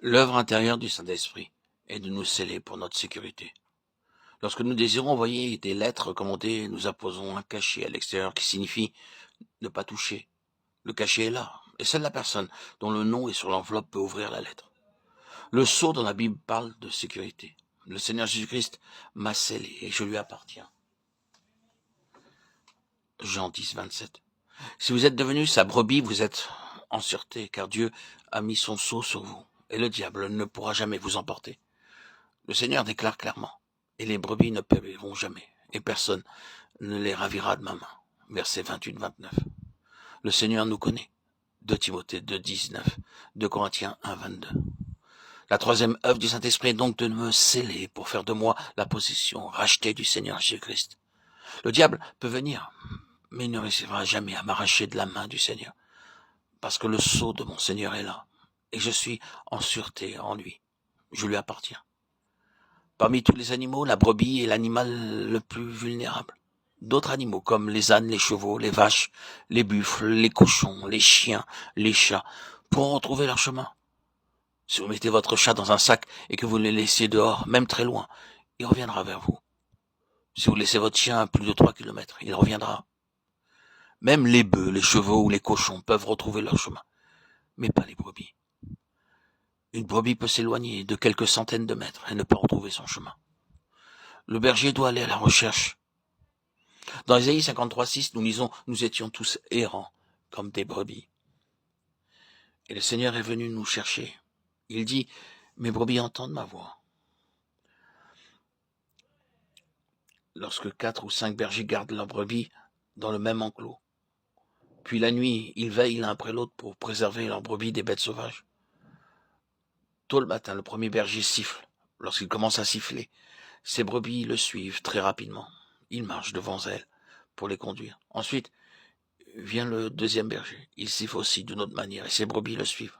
L'œuvre intérieure du Saint-Esprit est de nous sceller pour notre sécurité. Lorsque nous désirons envoyer des lettres recommandées, nous apposons un cachet à l'extérieur qui signifie ne pas toucher. Le cachet est là, et seule la personne dont le nom est sur l'enveloppe peut ouvrir la lettre. Le sceau dans la Bible parle de sécurité. Le Seigneur Jésus-Christ m'a scellé et je lui appartiens. Jean 10, 27. Si vous êtes devenu sa brebis, vous êtes en sûreté, car Dieu a mis son sceau sur vous, et le diable ne pourra jamais vous emporter. Le Seigneur déclare clairement, et les brebis ne périront jamais, et personne ne les ravira de ma main. Versets 28-29. Le Seigneur nous connaît. 2 Timothée 2, 19. 2 Corinthiens 1, 22. La troisième œuvre du Saint-Esprit est donc de me sceller pour faire de moi la possession rachetée du Seigneur Jésus-Christ. Le diable peut venir, mais il ne réussira jamais à m'arracher de la main du Seigneur, parce que le sceau de mon Seigneur est là, et je suis en sûreté en lui. Je lui appartiens. Parmi tous les animaux, la brebis est l'animal le plus vulnérable. D'autres animaux, comme les ânes, les chevaux, les vaches, les buffles, les cochons, les chiens, les chats, pourront retrouver leur chemin. Si vous mettez votre chat dans un sac et que vous le laissiez dehors, même très loin, il reviendra vers vous. Si vous laissez votre chien à plus de 3 kilomètres, il reviendra. Même les bœufs, les chevaux ou les cochons peuvent retrouver leur chemin, mais pas les brebis. Une brebis peut s'éloigner de quelques centaines de mètres et ne pas retrouver son chemin. Le berger doit aller à la recherche. Dans Ésaïe 53:6, nous lisons « Nous étions tous errants, comme des brebis. » Et le Seigneur est venu nous chercher. Il dit « Mes brebis entendent ma voix. » Lorsque 4 ou 5 bergers gardent leurs brebis dans le même enclos, puis la nuit, ils veillent l'un après l'autre pour préserver leurs brebis des bêtes sauvages. Tôt le matin, le premier berger siffle. Lorsqu'il commence à siffler, ses brebis le suivent très rapidement. Il marche devant elles pour les conduire. Ensuite, vient le deuxième berger. Il siffle aussi d'une autre manière et ses brebis le suivent.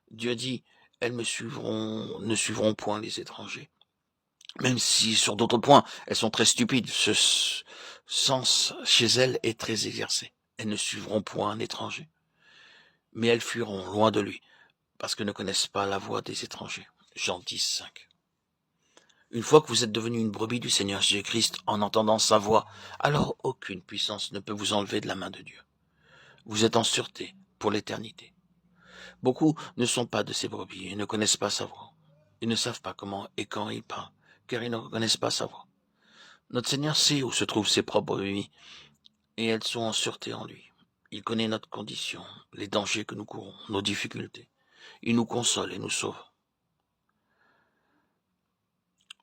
Dieu dit, elles ne suivront point les étrangers. Même si sur d'autres points, elles sont très stupides, ce sens chez elles est très exercé. Elles ne suivront point un étranger. Mais elles fuiront loin de lui, parce qu'elles ne connaissent pas la voix des étrangers. Jean 10, 5. Une fois que vous êtes devenu une brebis du Seigneur Jésus-Christ en entendant sa voix, alors aucune puissance ne peut vous enlever de la main de Dieu. Vous êtes en sûreté pour l'éternité. Beaucoup ne sont pas de ces brebis et ne connaissent pas sa voix. Ils ne savent pas comment et quand il parle, car ils ne reconnaissent pas sa voix. Notre Seigneur sait où se trouvent ses propres brebis, et elles sont en sûreté en lui. Il connaît notre condition, les dangers que nous courons, nos difficultés. Il nous console et nous sauve.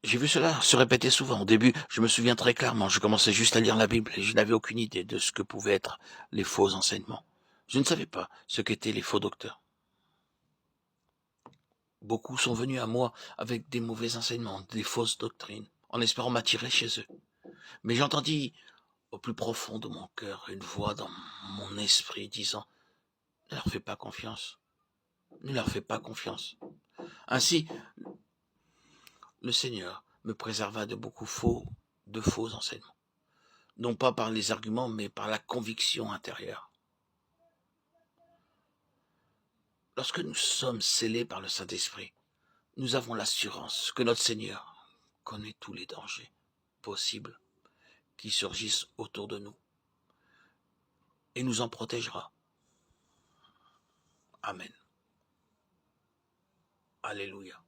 J'ai vu cela se répéter souvent. Au début, je me souviens très clairement, je commençais juste à lire la Bible et je n'avais aucune idée de ce que pouvaient être les faux enseignements. Je ne savais pas ce qu'étaient les faux docteurs. Beaucoup sont venus à moi avec des mauvais enseignements, des fausses doctrines, en espérant m'attirer chez eux. Mais j'entendis au plus profond de mon cœur une voix dans mon esprit disant « Ne leur fais pas confiance, ne leur fais pas confiance. » Ainsi, le Seigneur me préserva de de faux enseignements. Non pas par les arguments, mais par la conviction intérieure. Lorsque nous sommes scellés par le Saint-Esprit, nous avons l'assurance que notre Seigneur connaît tous les dangers possibles qui surgissent autour de nous et nous en protégera. Amen. Alléluia.